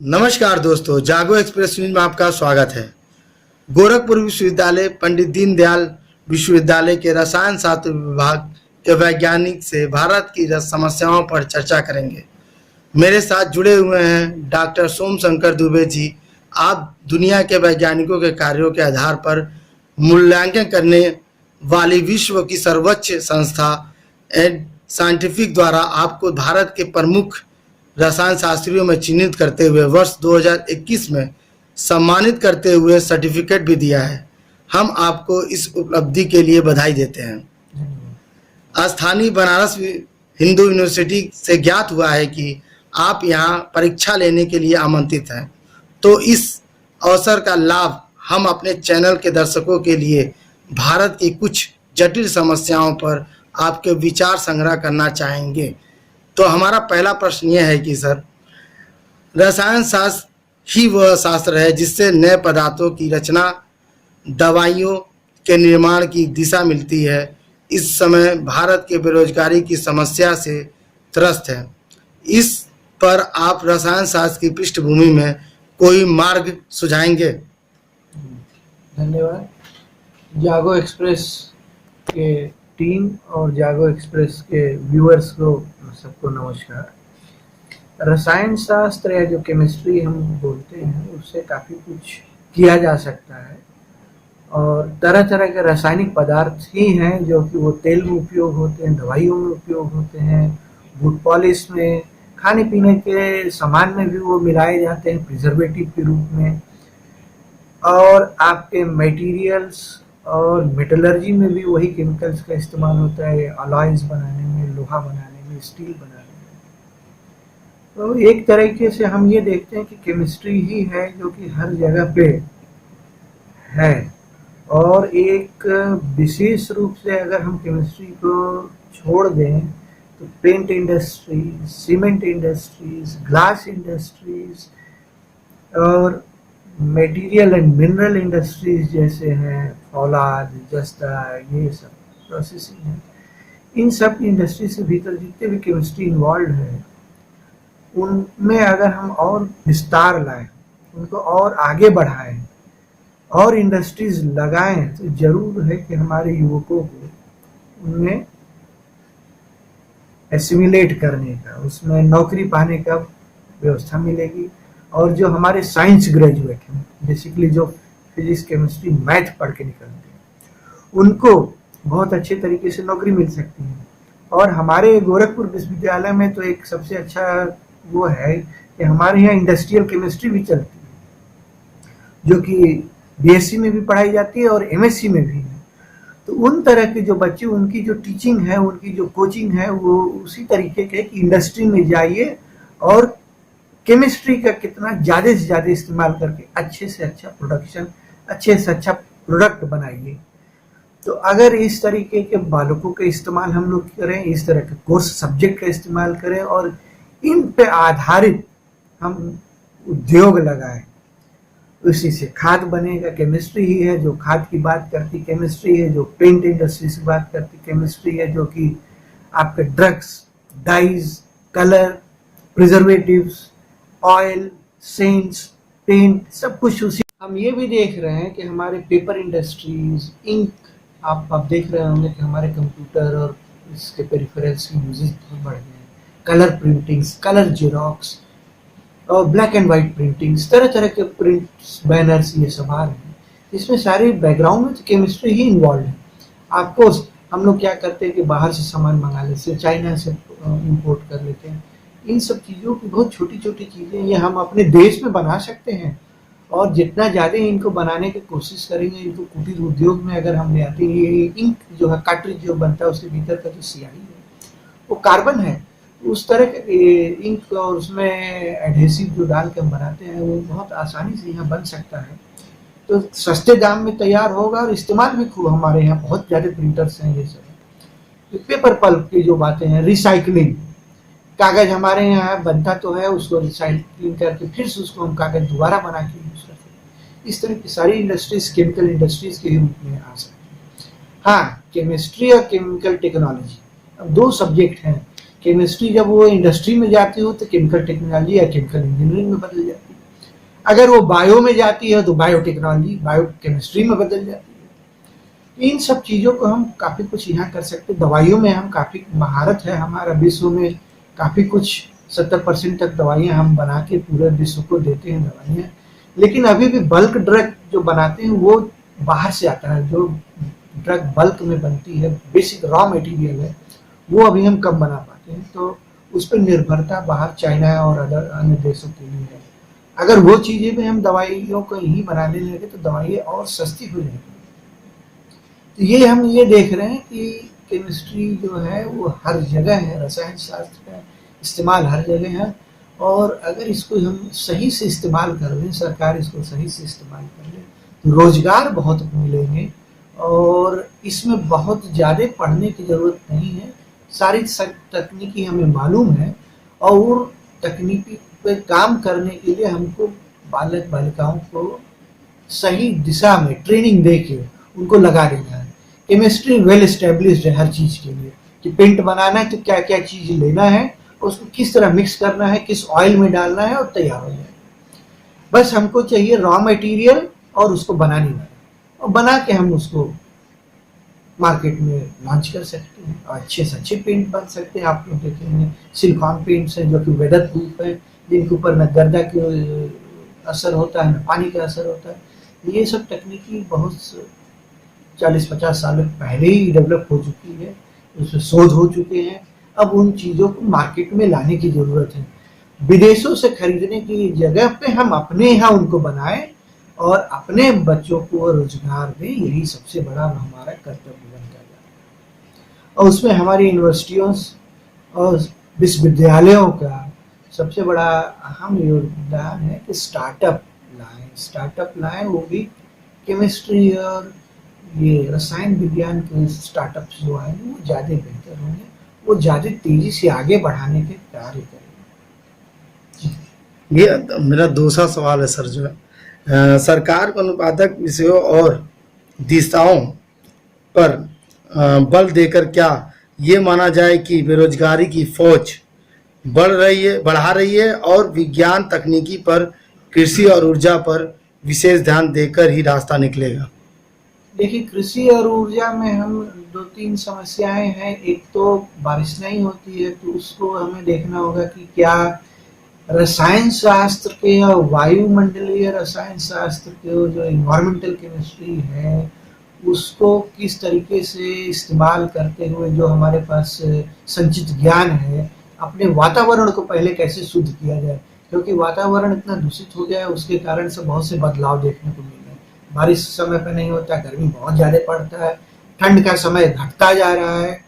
नमस्कार दोस्तों, जागो एक्सप्रेस न्यूज में आपका स्वागत है। गोरखपुर विश्वविद्यालय पंडित दीनदयाल विश्वविद्यालय के रसायन शास्त्र विभाग के वैज्ञानिक से भारत की समस्याओं पर चर्चा करेंगे। मेरे साथ जुड़े हुए हैं डॉक्टर सोम शंकर दुबे जी। आप दुनिया के वैज्ञानिकों के कार्यों के आधार पर मूल्यांकन करने वाली विश्व की सर्वोच्च संस्था एड साइंटिफिक द्वारा आपको भारत के प्रमुख रसायन शास्त्रियों में चिन्हित करते हुए वर्ष 2021 में सम्मानित करते हुए सर्टिफिकेट भी दिया है। हम आपको इस उपलब्धि के लिए बधाई देते हैं। स्थानीय बनारस हिंदू यूनिवर्सिटी से ज्ञात हुआ है कि आप यहां परीक्षा लेने के लिए आमंत्रित हैं, तो इस अवसर का लाभ हम अपने चैनल के दर्शकों के लिए भारत की कुछ जटिल समस्याओं पर आपके विचार संग्रह करना चाहेंगे। तो हमारा पहला प्रश्न यह है कि सर, रसायन शास्त्र ही वह शास्त्र है जिससे नए पदार्थों की रचना, दवाइयों के निर्माण की दिशा मिलती है। इस समय भारत के बेरोजगारी की समस्या से त्रस्त है। इस पर आप रसायन शास्त्र की पृष्ठभूमि में कोई मार्ग सुझाएंगे? धन्यवाद। जागो एक्सप्रेस के टीम और जागो एक्सप्रेस के व्यूअर्स को सबको नमस्कार। रसायन शास्त्र या जो केमिस्ट्री हम बोलते हैं उससे काफ़ी कुछ किया जा सकता है और तरह तरह के रासायनिक पदार्थ ही हैं जो कि वो तेल में उपयोग होते हैं, दवाइयों में उपयोग होते हैं, बूट पॉलिश में, खाने पीने के सामान में भी वो मिलाए जाते हैं प्रिजर्वेटिव के रूप में, और आपके मटेरियल्स और मेटलर्जी में भी वही केमिकल्स का इस्तेमाल होता है, अलॉयज बनाने में, लोहा बनाने में, स्टील बनाने में। तो एक तरीके से हम ये देखते हैं कि केमिस्ट्री ही है जो कि हर जगह पे है। और एक विशेष रूप से अगर हम केमिस्ट्री को छोड़ दें तो paint industries, cement industries, glass industries और मटेरियल एंड मिनरल इंडस्ट्रीज जैसे हैं फौलाद, जस्ता, ये सब प्रोसेसिंग है। इन सब इंडस्ट्रीज के भीतर जितने भी केमिस्ट्री इन्वॉल्व है उनमें अगर हम और विस्तार लाएं, उनको और आगे बढ़ाएं और इंडस्ट्रीज लगाएं तो जरूर है कि हमारे युवकों को उनमें एसिमिलेट करने का, उसमें नौकरी पाने का व्यवस्था मिलेगी। और जो हमारे साइंस ग्रेजुएट हैं, बेसिकली जो फिजिक्स, केमिस्ट्री, मैथ पढ़ के निकलते हैं, उनको बहुत अच्छे तरीके से नौकरी मिल सकती है। और हमारे गोरखपुर विश्वविद्यालय में तो एक सबसे अच्छा वो है कि हमारे यहाँ इंडस्ट्रियल केमिस्ट्री भी चलती है जो कि बीएससी में भी पढ़ाई जाती है और एमएससी में भी है। तो उन तरह के जो बच्चे, उनकी जो टीचिंग है, उनकी जो कोचिंग है, वो उसी तरीके के कि इंडस्ट्री में जाइए और केमिस्ट्री का कितना ज़्यादा से ज़्यादा इस्तेमाल करके अच्छे से अच्छा प्रोडक्शन, अच्छे से अच्छा प्रोडक्ट बनाइए। तो अगर इस तरीके के बालकों का इस्तेमाल हम लोग करें, इस तरह के कोर्स सब्जेक्ट का इस्तेमाल करें और इन पे आधारित हम उद्योग लगाएं, उसी से खाद बनेगा। केमिस्ट्री ही है जो खाद की बात करती, केमिस्ट्री है जो पेंट इंडस्ट्री से बात करती, केमिस्ट्री है जो कि आपके drugs, dyes, colour, preservatives, oil, scents, paint, सब कुछ उसी। हम ये भी देख रहे हैं कि हमारे पेपर इंडस्ट्रीज, इंक, आप देख रहे होंगे कि हमारे कंप्यूटर और इसके पेरिफेरल्स की यूजेस बहुत बढ़ गए हैं। कलर प्रिंटिंग्स, कलर जेरोक्स और ब्लैक एंड वाइट प्रिंटिंग्स, तरह तरह के प्रिंट्स, बैनर्स, ये सब आ रहे हैं। इसमें सारे बैकग्राउंड में तो केमिस्ट्री ही इन्वॉल्व है। आपको हम लोग क्या करते हैं कि बाहर से सामान मंगा लेते हैं, चाइना से इंपोर्ट कर लेते हैं। इन सब चीज़ों की बहुत छोटी छोटी चीज़ें ये हम अपने देश में बना सकते हैं और जितना ज़्यादा इनको बनाने की कोशिश करेंगे, इनको कुटीर उद्योग में अगर हम ले आते हैं, ये इंक जो है, कार्ट्रिज जो बनता है, उसके भीतर का जो स्याही है वो कार्बन है, उस तरह के इंक और उसमें एडहेसिव जो डाल के हम बनाते हैं वो बहुत आसानी से यहाँ बन सकता है। तो सस्ते दाम में तैयार होगा और इस्तेमाल भी खूब। हमारे यहाँ बहुत ज़्यादा प्रिंटर्स हैं ये सब। पेपर पल्प की जो बातें हैं, रिसाइकलिंग, कागज हमारे यहाँ बनता तो है, उसको रिसाइकलिंग करके फिर से उसको हम कागज दोबारा बना के यूज करते हैं। इस तरह की सारी इंडस्ट्रीज केमिकल इंडस्ट्रीज के रूप में आ सकती है। हाँ, केमिस्ट्री और केमिकल टेक्नोलॉजी अब दो सब्जेक्ट हैं। केमिस्ट्री जब वो इंडस्ट्री में जाती हो तो केमिकल टेक्नोलॉजी या केमिकल इंजीनियरिंग में बदल जाती है। अगर वो बायो में जाती है तो बायोटेक्नोलॉजी बायोकेमिस्ट्री में बदल जाती है। इन सब चीज़ों को हम काफ़ी कुछ यहाँ कर सकते हैं। दवाइयों में हम काफ़ी महारत है हमारा, विश्व में काफ़ी कुछ 70% तक दवाइयाँ हम बना के पूरे विश्व को देते हैं दवाइयाँ। लेकिन अभी भी बल्क ड्रग जो बनाते हैं वो बाहर से आता है। जो ड्रग बल्क में बनती है, बेसिक रॉ मटेरियल है, वो अभी हम कम बना पाते हैं। तो उस पर निर्भरता बाहर चाइना और अदर अन्य देशों के लिए है। अगर वो चीज़ें भी हम दवाइयों को ही बनाने लगे तो दवाइयाँ और सस्ती हो जाएगी। तो ये हम ये देख रहे हैं कि केमिस्ट्री जो है वो हर जगह है, रसायन शास्त्र का इस्तेमाल हर जगह है। और अगर इसको हम सही से इस्तेमाल कर लें, सरकार इसको सही से इस्तेमाल कर ले, तो रोजगार बहुत मिलेंगे। और इसमें बहुत ज़्यादा पढ़ने की ज़रूरत नहीं है, सारी तकनीकी हमें मालूम है। और तकनीकी पे काम करने के लिए हमको बालक बालिकाओं को सही दिशा में ट्रेनिंग दे के उनको लगा देना है। केमिस्ट्री वेल एस्टेब्लिश्ड है हर चीज़ के लिए, कि पेंट बनाना है तो क्या क्या चीज़ लेना है, उसको किस तरह मिक्स करना है, किस ऑयल में डालना है, और तैयार हो जाए। बस हमको चाहिए रॉ मटेरियल और उसको बनाने वाला, और बना के हम उसको मार्केट में लॉन्च कर सकते हैं। अच्छे से अच्छे पेंट बन सकते हैं। आप लोग देखेंगे सिलिकॉन पेंट्स हैं जो कि वेदर प्रूफ है, जिनके ऊपर न गर्दा के असर होता है न पानी का असर होता है। ये सब तकनीकी बहुत 40-50 साल पहले ही डेवलप हो चुकी है, उसमें शोध हो चुके हैं। अब उन चीज़ों को मार्केट में लाने की ज़रूरत है। विदेशों से खरीदने की जगह पे हम अपने यहाँ उनको बनाएं और अपने बच्चों को रोजगार दें। यही सबसे बड़ा हमारा कर्तव्य बनता है। और उसमें हमारी यूनिवर्सिटियों और विश्वविद्यालयों का सबसे बड़ा अहम योगदान है कि स्टार्टअप लाएं, वो भी केमिस्ट्री और ये रसायन विज्ञान के स्टार्टअप्स जो आएंगे वो ज़्यादा बेहतर होंगे, वो ज़्यादा तेज़ी से आगे बढ़ाने के कार्य करेंगे। ये मेरा दूसरा सवाल है सर, जो है सरकार को अनुपातक विषयों और दिशाओं पर बल देकर क्या ये माना जाए कि बेरोजगारी की फौज बढ़ा रही है और विज्ञान तकनीकी पर, कृषि और ऊर्जा पर विशेष ध्यान देकर ही रास्ता निकलेगा? देखिए, कृषि और ऊर्जा में हम 2-3 समस्याएं हैं। एक तो बारिश नहीं होती है, तो उसको हमें देखना होगा कि क्या रसायन शास्त्र के या वायुमंडलीय रसायन शास्त्र के जो इन्वायरमेंटल केमिस्ट्री है उसको किस तरीके से इस्तेमाल करते हुए जो हमारे पास संचित ज्ञान है, अपने वातावरण को पहले कैसे शुद्ध किया जाए। क्योंकि वातावरण इतना दूषित हो गया है, उसके कारण से बहुत से बदलाव देखने को मिल रहे हैं। बारिश समय पर नहीं होता, गर्मी बहुत ज़्यादा पड़ता है, ठंड का समय घटता जा रहा है।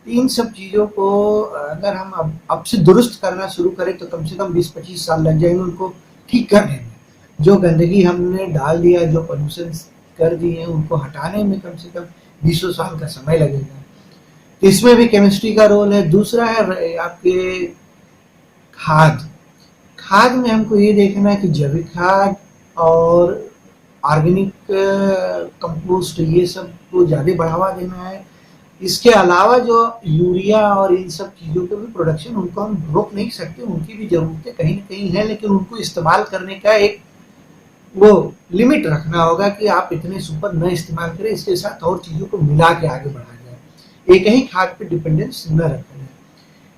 इन सब चीज़ों को अगर हम अब से दुरुस्त करना शुरू करें तो कम से कम 20-25 साल लग जाएंगे उनको ठीक करने में। जो गंदगी हमने डाल दिया, जो पोल्यूशन कर दिए हैं, उनको हटाने में कम से कम 20 साल का समय लगेगा। तो इसमें भी केमिस्ट्री का रोल है। दूसरा है आपके खाद में हमको ये देखना है कि जैविक खाद और ऑर्गेनिक कंपोस्ट ये सब को ज़्यादा बढ़ावा देना है। इसके अलावा जो यूरिया और इन सब चीज़ों के भी प्रोडक्शन, उनको हम रोक नहीं सकते, उनकी भी ज़रूरतें कहीं न कहीं हैं, लेकिन उनको इस्तेमाल करने का एक वो लिमिट रखना होगा कि आप इतने सुपर न इस्तेमाल करें, इसके साथ और चीज़ों को मिला के आगे बढ़ाया जाए, एक ही खाद पे डिपेंडेंस न रखा जाए।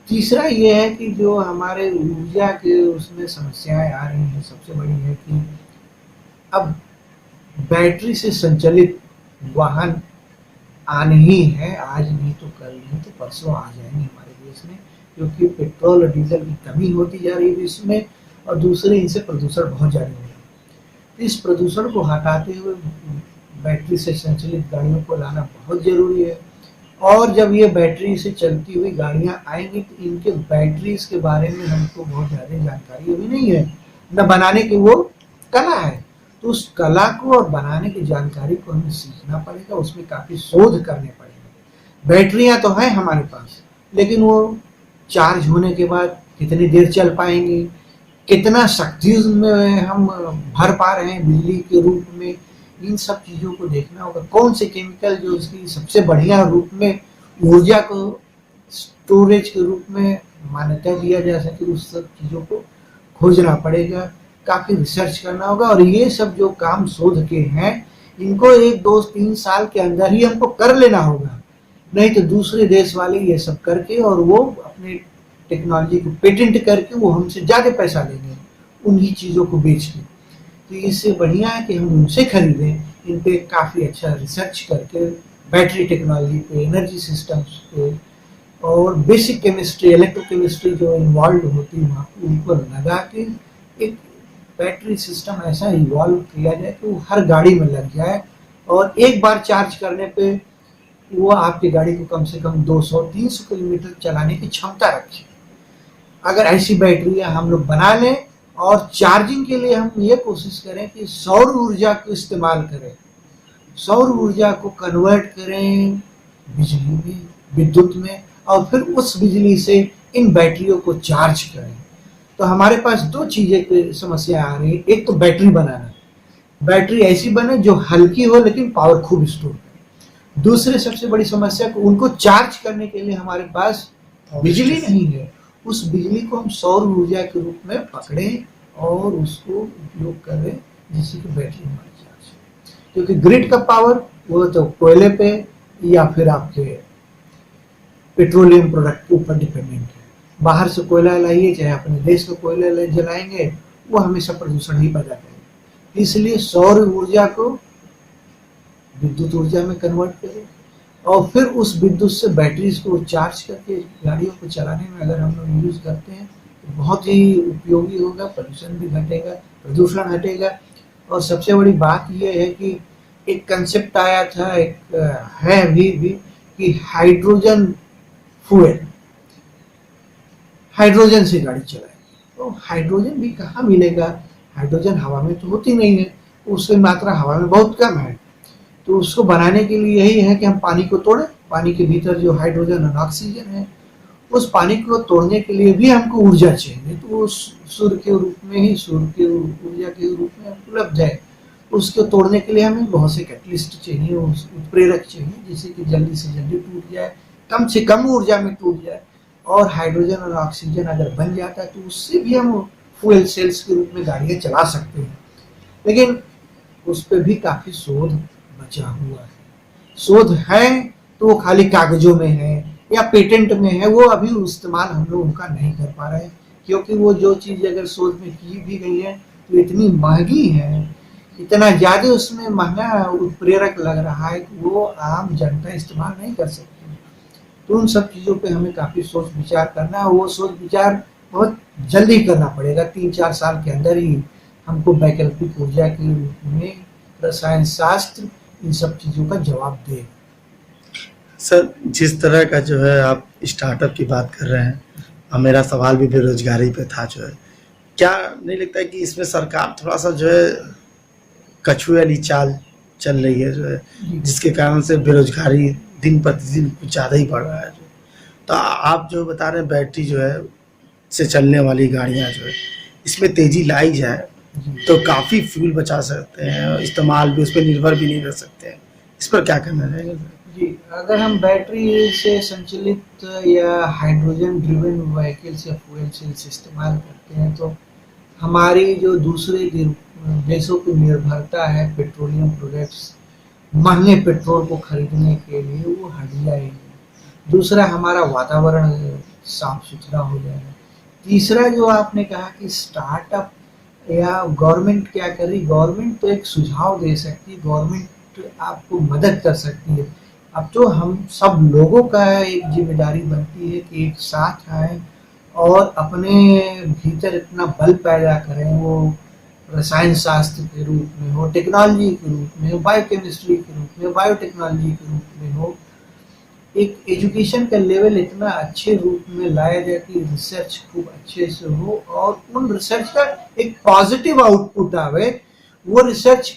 तीसरा ये है कि जो हमारे ऊर्जा के उसमें समस्याएं आ रही हैं, सबसे बड़ी है कि अब बैटरी से संचालित वाहन आने ही है, आज नहीं तो कल नहीं तो परसों आ जाएंगे हमारे देश में, क्योंकि पेट्रोल और डीजल की कमी होती जा रही है विश्व में, और दूसरे इनसे प्रदूषण बहुत ज़्यादा हो रहा है। तो इस प्रदूषण को हटाते हुए बैटरी से संचालित गाड़ियों को लाना बहुत ज़रूरी है। और जब ये बैटरी से चलती हुई गाड़ियाँ आएंगी तो इनके बैटरीज के बारे में हमको बहुत ज़्यादा जानकारी अभी नहीं है, न बनाने की वो कला है। तो उस कला को और बनाने की जानकारी को हमें सीखना पड़ेगा, उसमें काफ़ी शोध करने पड़ेगा। बैटरियाँ तो हैं हमारे पास, लेकिन वो चार्ज होने के बाद कितनी देर चल पाएंगी, कितना शक्ति में हम भर पा रहे हैं बिजली के रूप में, इन सब चीज़ों को देखना होगा। कौन से केमिकल जो इसकी सबसे बढ़िया रूप में ऊर्जा को स्टोरेज के रूप में मान्यता दिया जा सके, उस सब चीज़ों को खोजना पड़ेगा। काफी रिसर्च करना होगा, और ये सब जो काम शोध के हैं इनको 1 2 3 साल के अंदर ही हमको कर लेना होगा, नहीं तो दूसरे देश वाले ये सब करके और वो अपने टेक्नोलॉजी को पेटेंट करके वो हमसे ज्यादा पैसा लेंगे उन्हीं चीजों को बेच के। तो इससे बढ़िया है कि हम उनसे खरीदें, इन पे काफी अच्छा रिसर्च करके बैटरी टेक्नोलॉजी पे, एनर्जी सिस्टम्स पे और बेसिक केमिस्ट्री, इलेक्ट्रोकेमिस्ट्री जो इन्वॉल्व होती है वहाँ पे उनको लगा के एक बैटरी सिस्टम ऐसा इवॉल्व किया जाए कि वो हर गाड़ी में लग जाए, और एक बार चार्ज करने पे वो आपकी गाड़ी को कम से कम 200-300 किलोमीटर चलाने की क्षमता रखे। अगर ऐसी बैटरियां हम लोग बना लें और चार्जिंग के लिए हम ये कोशिश करें कि सौर ऊर्जा को इस्तेमाल करें, सौर ऊर्जा को कन्वर्ट करें बिजली में, विद्युत में, और फिर उस बिजली से इन बैटरियों को चार्ज करें। तो हमारे पास 2 चीजें की समस्या आ रही है। एक तो बैटरी बनाना, बैटरी ऐसी बने जो हल्की हो लेकिन पावर खूब स्टोर करे। दूसरे सबसे बड़ी समस्या को उनको चार्ज करने के लिए हमारे पास बिजली नहीं है। उस बिजली को हम सौर ऊर्जा के रूप में पकड़ें और उसको उपयोग करें जिससे कि बैटरी हमारी चार्ज हो। क्योंकि ग्रिड का पावर वो तो कोयले पे या फिर आपके पेट्रोलियम प्रोडक्ट के ऊपर डिपेंडेंट है। बाहर से कोयला लाइए चाहे अपने देश का कोयला जलाएंगे, वो हमेशा प्रदूषण ही पैदा करेगा। इसलिए सौर ऊर्जा को विद्युत ऊर्जा में कन्वर्ट करें और फिर उस विद्युत से बैटरीज को चार्ज करके गाड़ियों को चलाने में अगर हम लोग यूज करते हैं तो बहुत ही उपयोगी होगा, प्रदूषण भी घटेगा, प्रदूषण हटेगा। और सबसे बड़ी बात यह है कि एक कंसेप्ट आया था, एक है अभी भी, कि हाइड्रोजन फ्यूल, हाइड्रोजन से गाड़ी चलाए। तो हाइड्रोजन भी कहाँ मिलेगा? हाइड्रोजन हवा में तो होती नहीं है, उसकी मात्रा हवा में बहुत कम है। तो उसको बनाने के लिए यही है कि हम पानी को तोड़ें, पानी के भीतर जो हाइड्रोजन और ऑक्सीजन है, उस पानी को तोड़ने के लिए भी हमको ऊर्जा चाहिए। तो वो सूर्य के रूप में ही, सूर्य के ऊर्जा के रूप में उपलब्ध है। उसको तोड़ने के लिए हमें बहुत से कैटलिस्ट चाहिए, उत्प्रेरक चाहिए, जिससे कि जल्दी से जल्दी टूट जाए, कम से कम ऊर्जा में टूट जाए। और हाइड्रोजन और ऑक्सीजन अगर बन जाता है तो उससे भी हम फ्यूल सेल्स के रूप में गाड़ियाँ चला सकते हैं। लेकिन उस पर भी काफ़ी शोध बचा हुआ है। शोध है तो वो खाली कागजों में है या पेटेंट में है, वो अभी इस्तेमाल हम लोग उनका नहीं कर पा रहे हैं। क्योंकि वो जो चीज़ अगर शोध में की भी गई है तो इतनी महंगी है, इतना ज़्यादा उसमें महंगा उत्प्रेरक लग रहा है कि वो आम जनता इस्तेमाल नहीं कर सकती। तो उन सब चीज़ों पे हमें काफ़ी सोच विचार करना है। वो सोच विचार बहुत जल्दी करना पड़ेगा, 3-4 साल के अंदर ही हमको वैकल्पिक ऊर्जा के रूप में रसायन शास्त्र इन सब चीज़ों का जवाब दे। सर, जिस तरह का जो है आप स्टार्टअप की बात कर रहे हैं, और मेरा सवाल भी बेरोजगारी पे था, जो है क्या नहीं लगता है कि इसमें सरकार थोड़ा सा जो है कछुए वाली चाल चल रही है, जो है जिसके कारण से बेरोजगारी दिन प्रतिदिन कुछ ज़्यादा ही बढ़ रहा है? तो आप जो बता रहे हैं बैटरी जो है से चलने वाली गाड़ियाँ जो है इसमें तेज़ी लाई जाए तो काफ़ी फ्यूल बचा सकते हैं और इस्तेमाल भी, उस पर निर्भर भी नहीं रह सकते हैं। इस पर क्या करना रहेगा? जी, अगर हम बैटरी से संचालित या हाइड्रोजन ड्रिवन व्हीकल्स या फ्यूल सेल्स इस्तेमाल करते हैं तो हमारी जो दूसरे देशों की निर्भरता है पेट्रोलियम प्रोडक्ट्स, महंगे पेट्रोल को खरीदने के लिए, वो हट जाएगी। दूसरा, हमारा वातावरण साफ सुथरा हो जाएगा। तीसरा, जो आपने कहा कि स्टार्टअप या गवर्नमेंट क्या कर रही, गवर्नमेंट तो एक सुझाव दे सकती है, गवर्नमेंट आपको मदद कर सकती है। अब तो हम सब लोगों का एक जिम्मेदारी बनती है कि एक साथ आए और अपने भीतर इतना बल पैदा करें, वो रसायन शास्त्र के रूप में हो, टेक्नोलॉजी के रूप में हो, बायोकेमिस्ट्री के रूप में, बायोटेक्नोलॉजी के रूप में हो, एक एजुकेशन का लेवल इतना अच्छे रूप में लाया जाए कि रिसर्च खूब अच्छे से हो और उन रिसर्च का एक पॉजिटिव आउटपुट आवे। वो रिसर्च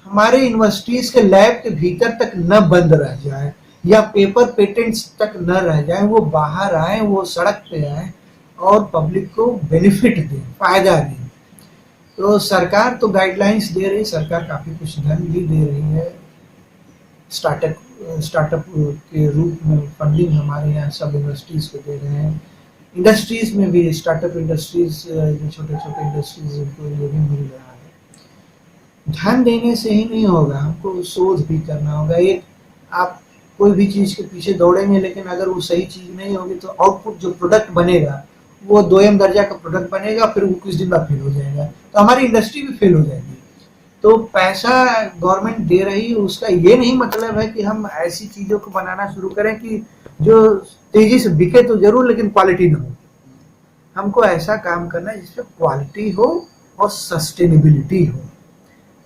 हमारे यूनिवर्सिटीज के लैब के भीतर तक न बंद रह जाए या पेपर पेटेंट्स तक न रह जाए, वो बाहर आए, वो सड़क पे आए और पब्लिक को बेनिफिट दें, फायदा दें। तो सरकार तो गाइडलाइंस दे रही, सरकार काफ़ी कुछ धन भी दे रही है, स्टार्टअप के रूप में फंडिंग हमारे यहाँ सब यूनिवर्सिटीज़ को दे रहे हैं, इंडस्ट्रीज में भी, स्टार्टअप इंडस्ट्रीज, जो छोटे छोटे इंडस्ट्रीज, उनको ये भी मिल रहा है। ध्यान देने से ही नहीं होगा, हमको शोध भी करना होगा। एक आप कोई भी चीज़ के पीछे दौड़ेंगे, लेकिन अगर वो सही चीज़ नहीं होगी तो आउटपुट जो प्रोडक्ट बनेगा वो दोयम दर्जा का प्रोडक्ट बनेगा, फिर वो कुछ दिन बाद फेल हो जाएगा, तो हमारी इंडस्ट्री भी फेल हो जाएगी। तो पैसा गवर्नमेंट दे रही है, उसका ये नहीं मतलब है कि हम ऐसी चीज़ों को बनाना शुरू करें कि जो तेजी से बिके तो जरूर, लेकिन क्वालिटी ना हो। हमको ऐसा काम करना है जिसमें क्वालिटी हो और सस्टेनेबिलिटी हो।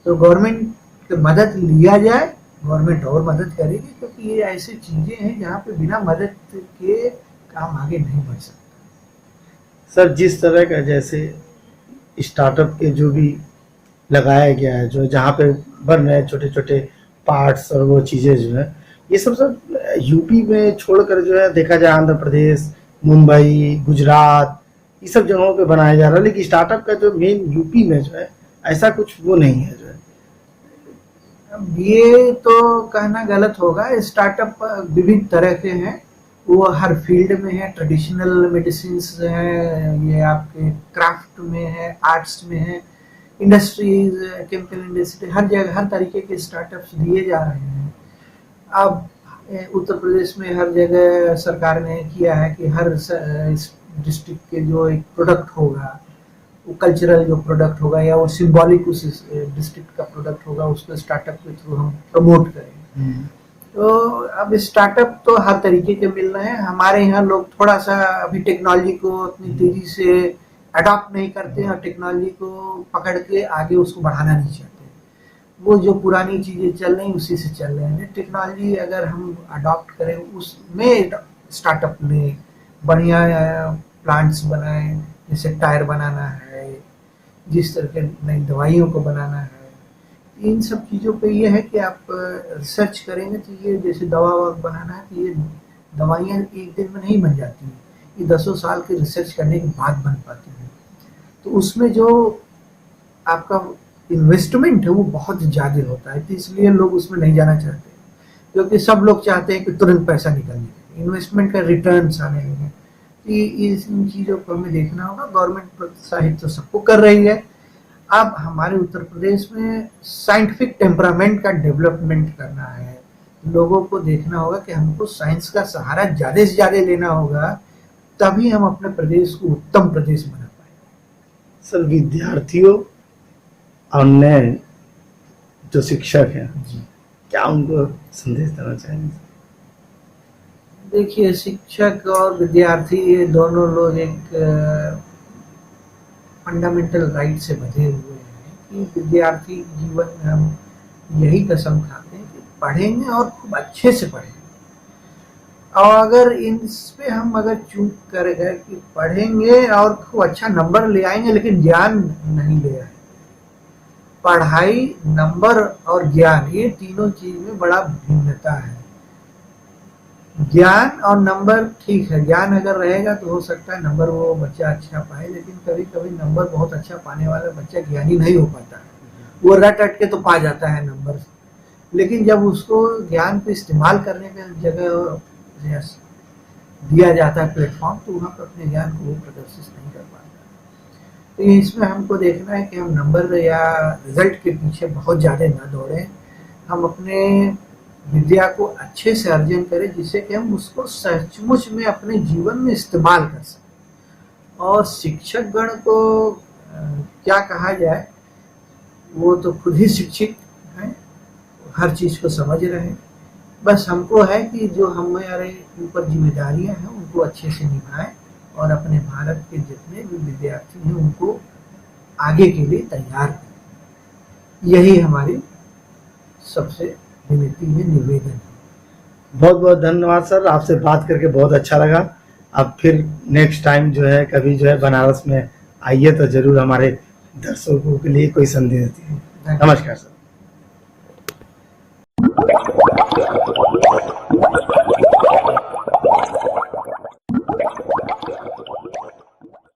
तो गवर्नमेंट की मदद लिया जाए, गवर्नमेंट और मदद करेगी, क्योंकि ये ऐसी चीज़ें हैं जहाँ पे बिना मदद के काम आगे नहीं बढ़ सकता। सर, जिस तरह का जैसे स्टार्टअप के जो भी लगाया गया है, जो जहाँ पे बन रहे हैं छोटे छोटे पार्ट्स और वो चीज़ें जो है, ये सब यूपी में छोड़कर जो है देखा जाए आंध्र प्रदेश, मुंबई, गुजरात, ये सब जगहों पे बनाया जा रहा है, लेकिन स्टार्टअप का जो मेन यूपी में जो है ऐसा कुछ वो नहीं है जो है। अब ये तो कहना गलत होगा। स्टार्टअप विभिन्न तरह के हैं, वो हर फील्ड में है। ट्रेडिशनल मेडिसिन है, ये आपके क्राफ्ट में है, आर्ट्स में है, इंडस्ट्रीज, केमिकल इंडस्ट्री, हर जगह हर तरीके के स्टार्टअप्स दिए जा रहे हैं। अब उत्तर प्रदेश में हर जगह सरकार ने किया है कि हर डिस्ट्रिक्ट के जो एक प्रोडक्ट होगा, वो कल्चरल जो प्रोडक्ट होगा या वो सिंबॉलिक उस डिस्ट्रिक्ट का प्रोडक्ट होगा, उसको स्टार्टअप के थ्रू हम प्रमोट करें। तो अब स्टार्टअप तो हर तरीके के मिल रहे हैं। हमारे यहाँ लोग थोड़ा सा अभी टेक्नोलॉजी को अपनी तेजी से अडॉप्ट नहीं करते हैं और टेक्नोलॉजी को पकड़ के आगे उसको बढ़ाना नहीं चाहते। वो जो पुरानी चीज़ें चल रही उसी से चल रहे हैं। टेक्नोलॉजी अगर हम अडॉप्ट करें, उसमें स्टार्टअप में बढ़िया प्लांट्स बनाएं, जैसे टायर बनाना है, जिस तरह के नई दवाइयों को बनाना है, इन सब चीज़ों पे ये है कि आप रिसर्च करेंगे तो ये जैसे दवा बनाना है, तो ये दवाइयाँ एक दिन में नहीं बन जाती, ये 10 साल के रिसर्च करने के बाद बन पाती है। तो उसमें जो आपका इन्वेस्टमेंट है वो बहुत ज़्यादा होता है, तो इसलिए लोग उसमें नहीं जाना चाहते, क्योंकि सब लोग चाहते हैं कि तुरंत पैसा निकलने लगे, इन्वेस्टमेंट का रिटर्न्स आने लगे। इन चीज़ों को हमें देखना होगा। गवर्नमेंट प्रोत्साहित तो सबको कर रही है। अब हमारे उत्तर प्रदेश में साइंटिफिक टेम्परामेंट का डेवलपमेंट करना है। लोगों को देखना होगा कि हमको साइंस का सहारा ज़्यादा से ज़्यादा लेना होगा, तभी हम अपने प्रदेश को उत्तम प्रदेश बना पाएंगे। सर, विद्यार्थियों और नए जो शिक्षक हैं, क्या उनको संदेश देना चाहेंगे? देखिए, शिक्षक और विद्यार्थी ये दोनों लोग एक फंडामेंटल राइट से बंधे हुए हैं कि विद्यार्थी जीवन में हम यही कसम खाते हैं कि पढ़ेंगे और खूब अच्छे से पढ़ेंगे। और अगर इस पे हम अगर चूक कर गए कि पढ़ेंगे और खूब अच्छा नंबर ले आएंगे लेकिन ज्ञान नहीं ले आएंगे, पढ़ाई, नंबर और ज्ञान, ये तीनों चीज में बड़ा भिन्नता है। ज्ञान और नंबर ठीक है, ज्ञान अगर रहेगा तो हो सकता है नंबर वो बच्चा अच्छा पाए, लेकिन कभी कभी नंबर बहुत अच्छा पाने वाला बच्चा ज्ञानी नहीं हो पाता है। वो रट के तो पा जाता है नंबर, लेकिन जब उसको ज्ञान को इस्तेमाल करने का जगह दिया जाता है प्लेटफॉर्म, तो वहाँ पर अपने ज्ञान को वो प्रदर्शित नहीं कर पाता। तो इसमें हमको देखना है कि हम नंबर या रिजल्ट के पीछे बहुत ज़्यादा ना दौड़ें, हम अपने विद्या को अच्छे से अर्जन करें, जिससे कि हम उसको सचमुच में अपने जीवन में इस्तेमाल कर सकें। और शिक्षक गण को क्या कहा जाए, वो तो खुद ही शिक्षित हैं, हर चीज़ को समझ रहे हैं। बस हमको है कि जो हमारे ऊपर जिम्मेदारियां हैं उनको अच्छे से निभाएं और अपने भारत के जितने भी विद्यार्थी हैं उनको आगे के लिए तैयार करें। यही हमारी सबसे विनती है, निवेदन है। बहुत बहुत धन्यवाद सर, आपसे बात करके बहुत अच्छा लगा। अब फिर नेक्स्ट टाइम जो है कभी जो है बनारस में आइए तो जरूर हमारे दर्शकों के लिए कोई संदेश दिए। नमस्कार सर।